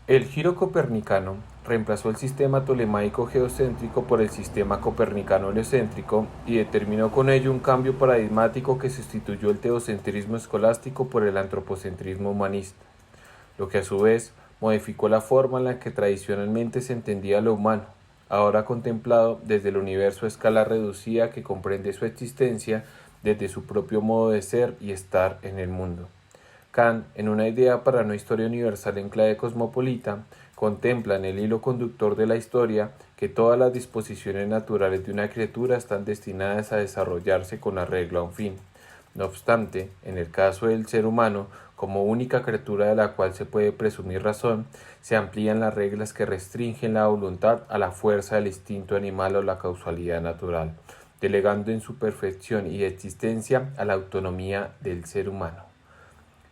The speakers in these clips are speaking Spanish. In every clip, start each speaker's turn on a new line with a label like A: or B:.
A: El giro copernicano reemplazó el sistema tolemaico geocéntrico por el sistema copernicano heliocéntrico y determinó con ello un cambio paradigmático que sustituyó el teocentrismo escolástico por el antropocentrismo humanista, lo que a su vez modificó la forma en la que tradicionalmente se entendía lo humano, ahora contemplado desde el universo a escala reducida que comprende su existencia desde su propio modo de ser y estar en el mundo. Kant, en una idea para una historia universal en clave cosmopolita, contempla en el hilo conductor de la historia que todas las disposiciones naturales de una criatura están destinadas a desarrollarse con arreglo a un fin. No obstante, en el caso del ser humano, como única criatura de la cual se puede presumir razón, se amplían las reglas que restringen la voluntad a la fuerza del instinto animal o la causalidad natural, delegando en su perfección y existencia a la autonomía del ser humano.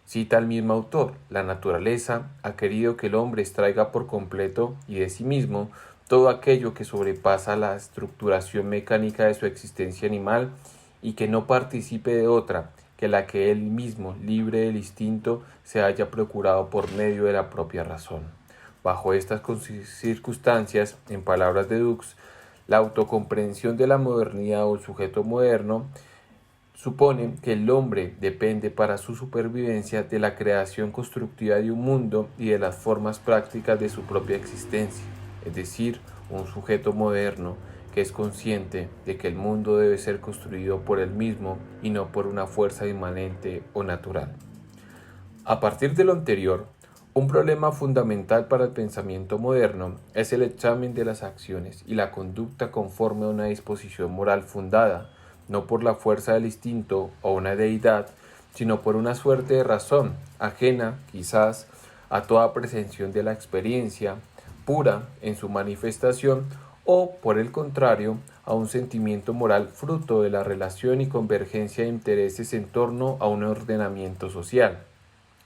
A: Cita al mismo autor: la naturaleza ha querido que el hombre extraiga por completo y de sí mismo todo aquello que sobrepasa la estructuración mecánica de su existencia animal y que no participe de otra que la que él mismo, libre del instinto, se haya procurado por medio de la propia razón. Bajo estas circunstancias, en palabras de Dux, la autocomprensión de la modernidad o el sujeto moderno supone que el hombre depende para su supervivencia de la creación constructiva de un mundo y de las formas prácticas de su propia existencia, es decir, un sujeto moderno que es consciente de que el mundo debe ser construido por él mismo y no por una fuerza inmanente o natural. A partir de lo anterior, un problema fundamental para el pensamiento moderno es el examen de las acciones y la conducta conforme a una disposición moral fundada, no por la fuerza del instinto o una deidad, sino por una suerte de razón, ajena, quizás, a toda pretensión de la experiencia, pura en su manifestación, o, por el contrario, a un sentimiento moral fruto de la relación y convergencia de intereses en torno a un ordenamiento social.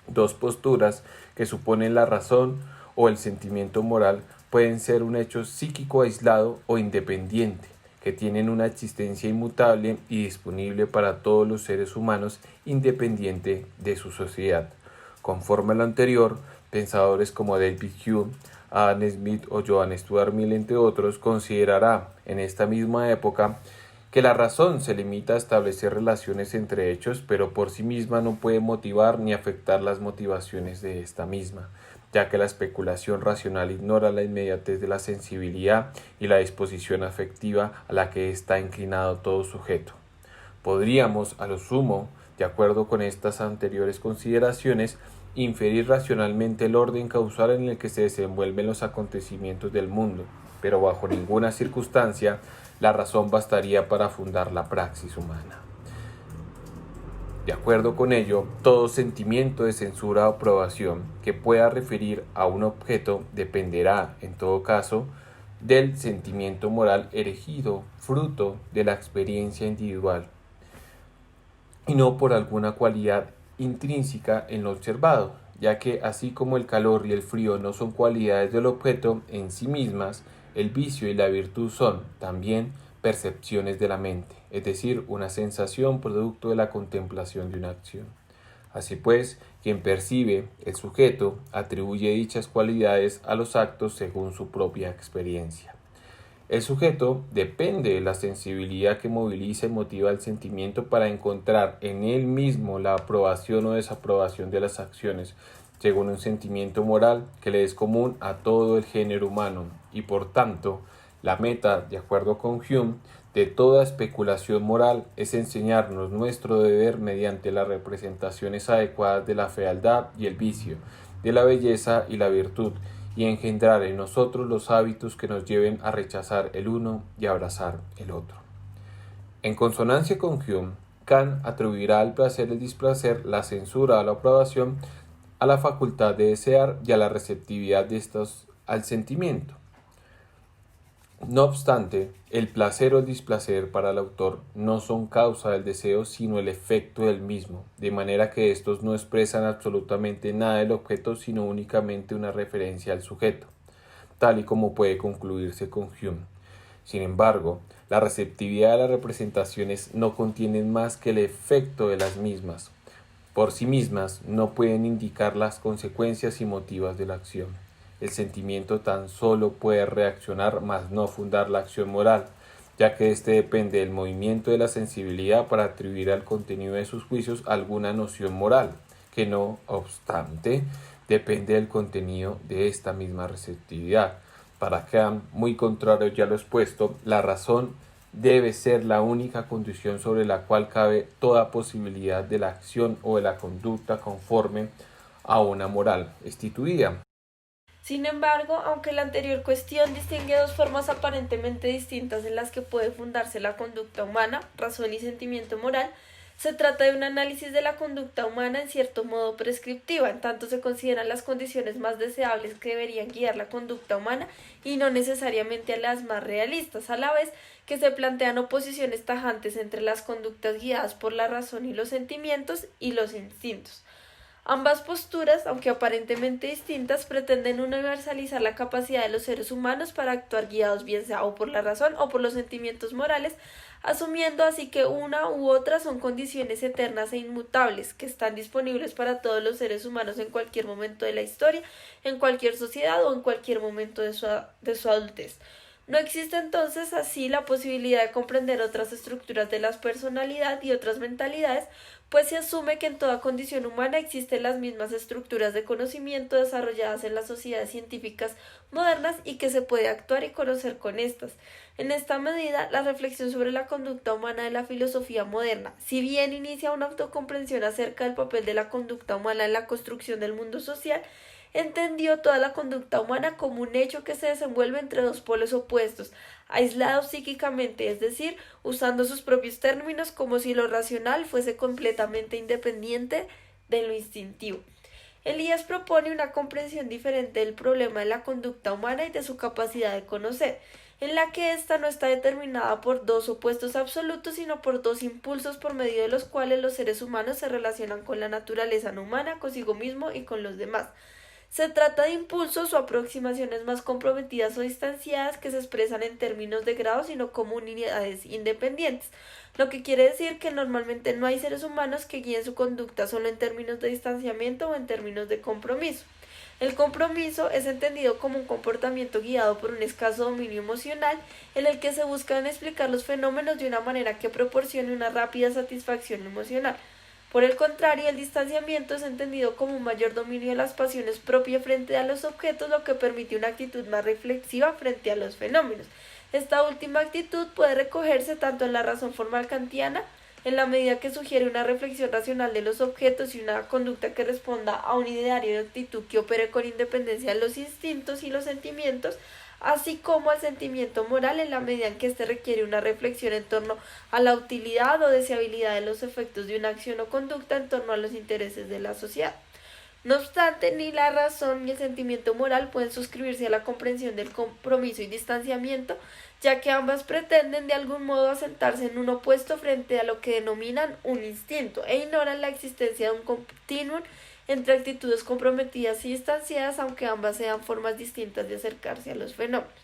A: Dos posturas que suponen la razón o el sentimiento moral pueden ser un hecho psíquico aislado o independiente, que tienen una existencia inmutable y disponible para todos los seres humanos independiente de su sociedad. Conforme a lo anterior, pensadores como David Hume, Adam Smith o Johann Stuart Mill, entre otros, considerará en esta misma época que la razón se limita a establecer relaciones entre hechos, pero por sí misma no puede motivar ni afectar las motivaciones de esta misma, ya que la especulación racional ignora la inmediatez de la sensibilidad y la disposición afectiva a la que está inclinado todo sujeto. Podríamos, a lo sumo, de acuerdo con estas anteriores consideraciones, inferir racionalmente el orden causal en el que se desenvuelven los acontecimientos del mundo, pero bajo ninguna circunstancia la razón bastaría para fundar la praxis humana. De acuerdo con ello, todo sentimiento de censura o aprobación que pueda referir a un objeto dependerá, en todo caso, del sentimiento moral erigido, fruto de la experiencia individual, y no por alguna cualidad intrínseca en lo observado, ya que así como el calor y el frío no son cualidades del objeto en sí mismas, el vicio y la virtud son, también, percepciones de la mente, es decir, una sensación producto de la contemplación de una acción. Así pues, quien percibe, el sujeto, atribuye dichas cualidades a los actos según su propia experiencia. El sujeto depende de la sensibilidad que moviliza y motiva el sentimiento para encontrar en él mismo la aprobación o desaprobación de las acciones, según un sentimiento moral que le es común a todo el género humano, y por tanto, la meta, de acuerdo con Hume, de toda especulación moral es enseñarnos nuestro deber mediante las representaciones adecuadas de la fealdad y el vicio, de la belleza y la virtud, y engendrar en nosotros los hábitos que nos lleven a rechazar el uno y abrazar el otro. En consonancia con Hume, Kant atribuirá al placer y el displacer, la censura o la aprobación, a la facultad de desear y a la receptividad de estos al sentimiento. No obstante, el placer o el displacer para el autor no son causa del deseo sino el efecto del mismo, de manera que estos no expresan absolutamente nada del objeto sino únicamente una referencia al sujeto, tal y como puede concluirse con Hume. Sin embargo, la receptividad de las representaciones no contienen más que el efecto de las mismas. Por sí mismas no pueden indicar las consecuencias y motivos de la acción. El sentimiento tan solo puede reaccionar, mas no fundar la acción moral, ya que éste depende del movimiento de la sensibilidad para atribuir al contenido de sus juicios alguna noción moral, que no obstante depende del contenido de esta misma receptividad. Para Kant, muy contrario ya lo expuesto, la razón debe ser la única condición sobre la cual cabe toda posibilidad de la acción o de la conducta conforme a una moral instituida.
B: Sin embargo, aunque la anterior cuestión distingue dos formas aparentemente distintas en las que puede fundarse la conducta humana, razón y sentimiento moral, se trata de un análisis de la conducta humana en cierto modo prescriptiva, en tanto se consideran las condiciones más deseables que deberían guiar la conducta humana y no necesariamente a las más realistas, a la vez que se plantean oposiciones tajantes entre las conductas guiadas por la razón y los sentimientos y los instintos. Ambas posturas, aunque aparentemente distintas, pretenden universalizar la capacidad de los seres humanos para actuar guiados bien sea o por la razón o por los sentimientos morales, asumiendo así que una u otra son condiciones eternas e inmutables, que están disponibles para todos los seres humanos en cualquier momento de la historia, en cualquier sociedad o en cualquier momento de su adultez. No existe entonces así la posibilidad de comprender otras estructuras de la personalidad y otras mentalidades, pues se asume que en toda condición humana existen las mismas estructuras de conocimiento desarrolladas en las sociedades científicas modernas y que se puede actuar y conocer con estas. En esta medida, la reflexión sobre la conducta humana de la filosofía moderna, si bien inicia una autocomprensión acerca del papel de la conducta humana en la construcción del mundo social, entendió toda la conducta humana como un hecho que se desenvuelve entre dos polos opuestos, aislados psíquicamente, es decir, usando sus propios términos como si lo racional fuese completamente independiente de lo instintivo. Elías propone una comprensión diferente del problema de la conducta humana y de su capacidad de conocer, en la que ésta no está determinada por dos opuestos absolutos, sino por dos impulsos por medio de los cuales los seres humanos se relacionan con la naturaleza no humana, consigo mismo y con los demás. Se trata de impulsos o aproximaciones más comprometidas o distanciadas que se expresan en términos de grado sino como unidades independientes, lo que quiere decir que normalmente no hay seres humanos que guíen su conducta solo en términos de distanciamiento o en términos de compromiso. El compromiso es entendido como un comportamiento guiado por un escaso dominio emocional en el que se buscan explicar los fenómenos de una manera que proporcione una rápida satisfacción emocional. Por el contrario, el distanciamiento es entendido como un mayor dominio de las pasiones propias frente a los objetos, lo que permite una actitud más reflexiva frente a los fenómenos. Esta última actitud puede recogerse tanto en la razón formal kantiana, en la medida que sugiere una reflexión racional de los objetos y una conducta que responda a un ideario de actitud que opere con independencia de los instintos y los sentimientos, así como al sentimiento moral en la medida en que éste requiere una reflexión en torno a la utilidad o deseabilidad de los efectos de una acción o conducta en torno a los intereses de la sociedad. No obstante, ni la razón ni el sentimiento moral pueden suscribirse a la comprensión del compromiso y distanciamiento, ya que ambas pretenden de algún modo asentarse en un opuesto frente a lo que denominan un instinto e ignoran la existencia de un continuum entre actitudes comprometidas y distanciadas, aunque ambas sean formas distintas de acercarse a los fenómenos.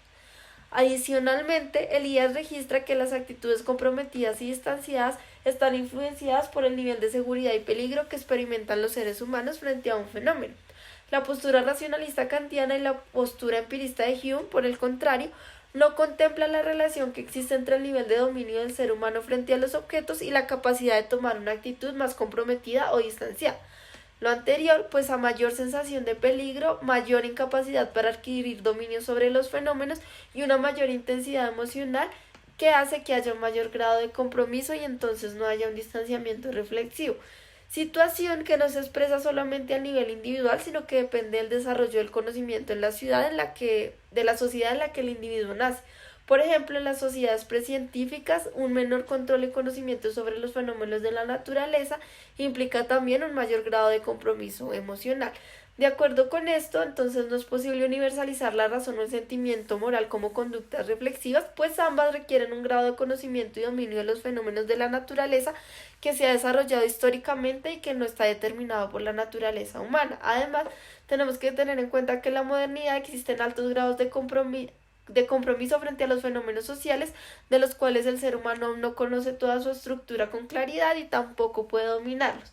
B: Adicionalmente, Elías registra que las actitudes comprometidas y distanciadas están influenciadas por el nivel de seguridad y peligro que experimentan los seres humanos frente a un fenómeno. La postura racionalista kantiana y la postura empirista de Hume, por el contrario, no contemplan la relación que existe entre el nivel de dominio del ser humano frente a los objetos y la capacidad de tomar una actitud más comprometida o distanciada. Lo anterior, pues a mayor sensación de peligro, mayor incapacidad para adquirir dominio sobre los fenómenos y una mayor intensidad emocional que hace que haya un mayor grado de compromiso y entonces no haya un distanciamiento reflexivo. Situación que no se expresa solamente a nivel individual, sino que depende del desarrollo del conocimiento en la ciudad de la sociedad en la que el individuo nace. Por ejemplo, en las sociedades precientíficas, un menor control y conocimiento sobre los fenómenos de la naturaleza implica también un mayor grado de compromiso emocional. De acuerdo con esto, entonces no es posible universalizar la razón o el sentimiento moral como conductas reflexivas, pues ambas requieren un grado de conocimiento y dominio de los fenómenos de la naturaleza que se ha desarrollado históricamente y que no está determinado por la naturaleza humana. Además, tenemos que tener en cuenta que en la modernidad existen altos grados de compromiso frente a los fenómenos sociales, de los cuales el ser humano aún no conoce toda su estructura con claridad y tampoco puede dominarlos.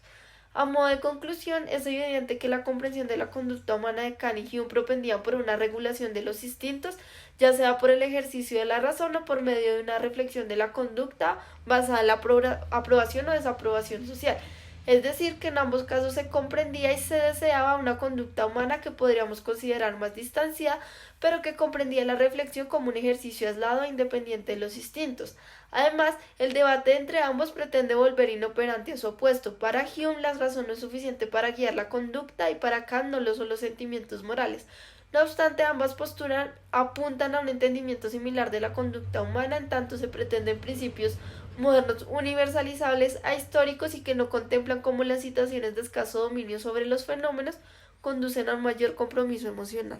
B: A modo de conclusión, es evidente que la comprensión de la conducta humana de Kant y Hume propendía por una regulación de los instintos, ya sea por el ejercicio de la razón o por medio de una reflexión de la conducta basada en la aprobación o desaprobación social. Es decir, que en ambos casos se comprendía y se deseaba una conducta humana que podríamos considerar más distanciada, pero que comprendía la reflexión como un ejercicio aislado e independiente de los instintos. Además, el debate entre ambos pretende volver inoperante a su opuesto. Para Hume, la razón no es suficiente para guiar la conducta y para Kant no lo son los sentimientos morales. No obstante, ambas posturas apuntan a un entendimiento similar de la conducta humana, en tanto se pretenden principios modernos universalizables a históricos y que no contemplan cómo las situaciones de escaso dominio sobre los fenómenos conducen a un mayor compromiso emocional.